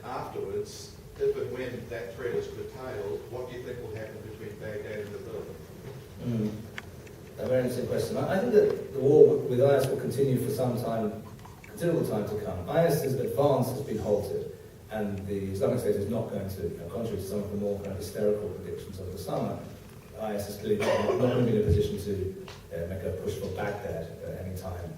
afterwards, if and when that threat is curtailed, what do you think will happen between Baghdad and Erbil? A very interesting question. I think that the war with IS will continue for some time, considerable time to come. IS's advance has been halted, and the Islamic State is not going to, contrary to some of the more kind of hysterical predictions of the summer, IS is clearly not going to be in a position to make a push for Baghdad any time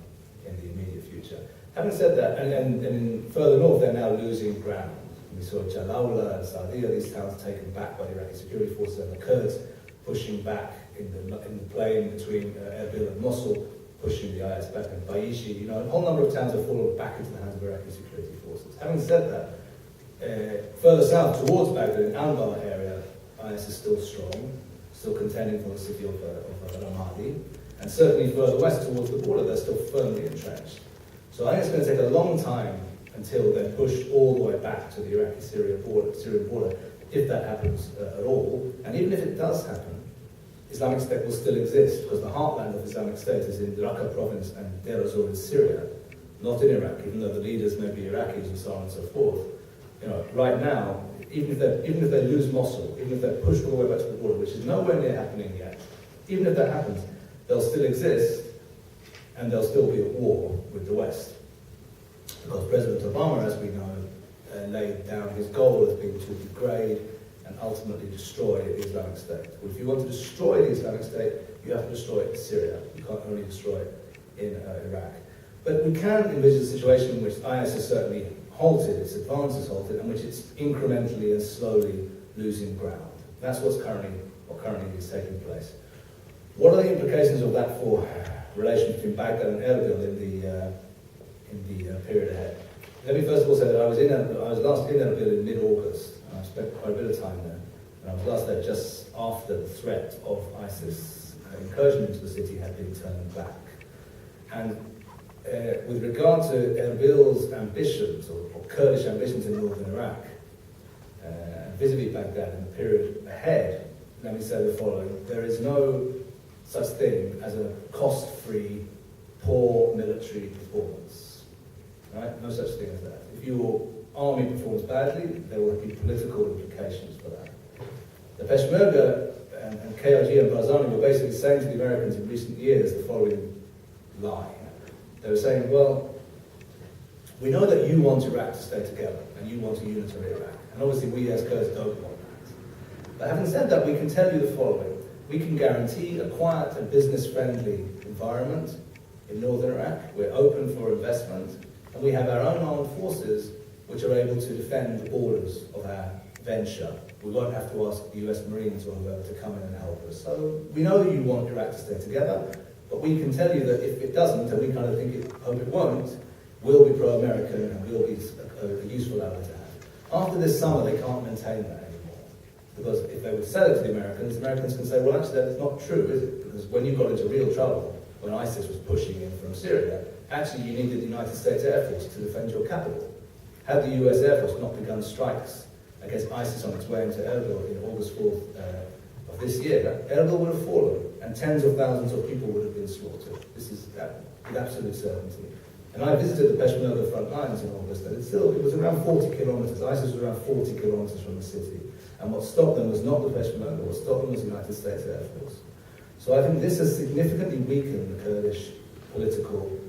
in the immediate future. Having said that, and further north, they're now losing ground. We saw Jalala and Saudiya, these towns taken back by the Iraqi security forces, and the Kurds pushing back in the plain between Erbil and Mosul, pushing the IS back, and Baishi, a whole number of towns have fallen back into the hands of Iraqi security forces. Having said that, further south towards Baghdad, in Anbar area, IS is still strong, still contending for the city of Ramadi, and certainly further west towards the border, they're still firmly entrenched. So I think it's going to take a long time until they're pushed all the way back to the Iraqi-Syrian border, if that happens at all. And even if it does happen, Islamic State will still exist, because the heartland of Islamic State is in the Raqqa province and Deir ez-Zor in Syria, not in Iraq, even though the leaders may be Iraqis and so on and so forth. Right now, even if they lose Mosul, even if they're pushed all the way back to the border, which is nowhere near happening yet, even if that happens, they'll still exist, and they'll still be at war with the West. Because President Obama, as we know, laid down his goal as being to degrade and ultimately destroy the Islamic State. Well, if you want to destroy the Islamic State, you have to destroy it in Syria. You can't only destroy it in Iraq. But we can envision a situation in which IS is certainly halted, its advance is halted, and which it's incrementally and slowly losing ground. That's what currently is taking place. What are the implications of that for relations between Baghdad and Erbil in the period ahead? Let me first of all say that I was last in Erbil in mid-August. I spent quite a bit of time there, and I was last there just after the threat of ISIS incursion into the city had been turned back. And with regard to Erbil's ambitions, or Kurdish ambitions in northern Iraq, vis-a-vis Baghdad in the period ahead, let me say the following: there is no such thing as a cost-free, poor military performance. Right? No such thing as that. If your army performs badly, there will be political implications for that. The Peshmerga and KRG and Barzani were basically saying to the Americans in recent years the following line. They were saying, well, we know that you want Iraq to stay together, and you want a unitary Iraq. And obviously we as Kurds don't want that. But having said that, we can tell you the following. We can guarantee a quiet and business-friendly environment in northern Iraq. We're open for investment, and we have our own armed forces which are able to defend the borders of our venture. We won't have to ask the US Marines or whoever to come in and help us. So we know that you want Iraq to stay together, but we can tell you that if it doesn't, and we kind of hope it won't, we'll be pro-American and we'll be a useful ally to have. After this summer, they can't maintain that anymore. Because if they would sell it to the Americans can say, well, actually, that's not true, is it? Because when you got into real trouble, when ISIS was pushing in from Syria, actually you needed the United States Air Force to defend your capital. Had the US Air Force not begun strikes against ISIS on its way into Erbil in August 4th of this year, Erbil would have fallen, and tens of thousands of people would have been slaughtered. This is with absolute certainty. And I visited the Peshmerga front lines in August, and it was around 40 kilometers. ISIS was around 40 kilometers from the city. And what stopped them was not the Peshmerga, what stopped them was the United States Air Force. So I think this has significantly weakened the Kurdish political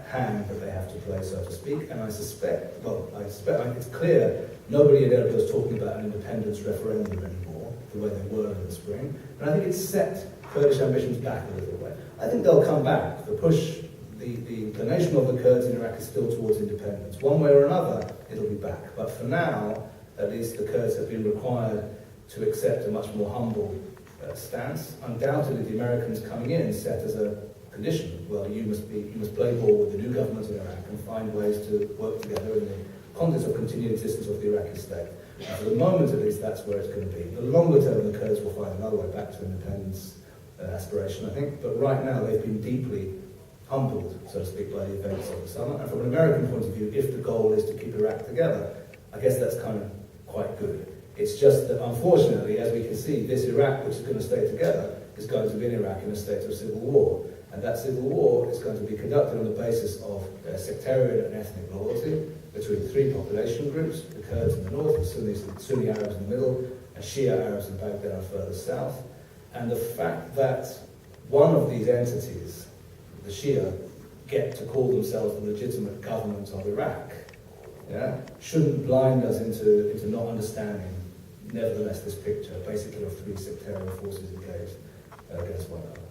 hand that they have to play, so to speak. And I suspect it's clear nobody in Erbil is talking about an independence referendum anymore, the way they were in the spring. And I think it's set Kurdish ambitions back a little way. I think they'll come back. The inclination of the Kurds in Iraq is still towards independence. One way or another, it'll be back. But for now, at least the Kurds have been required to accept a much more humble stance. Undoubtedly, the Americans coming in set as a condition, well, you must play ball with the new government in Iraq and find ways to work together in the context of continued existence of the Iraqi state. For the moment, at least, that's where it's going to be. The longer term, the Kurds will find another way back to independence aspiration, I think. But right now, they've been deeply humbled, so to speak, by the events of the summer. And from an American point of view, if the goal is to keep Iraq together, I guess that's kind of quite good. It's just that, unfortunately, as we can see, this Iraq, which is going to stay together, is going to be an Iraq in a state of civil war. And that civil war is going to be conducted on the basis of sectarian and ethnic loyalty. between three population groups, the Kurds in the north, the Sunni Arabs in the middle, and Shia Arabs in Baghdad and further south. And the fact that one of these entities, the Shia, get to call themselves the legitimate government of Iraq, shouldn't blind us into not understanding, nevertheless, this picture, basically of three sectarian forces engaged against one another.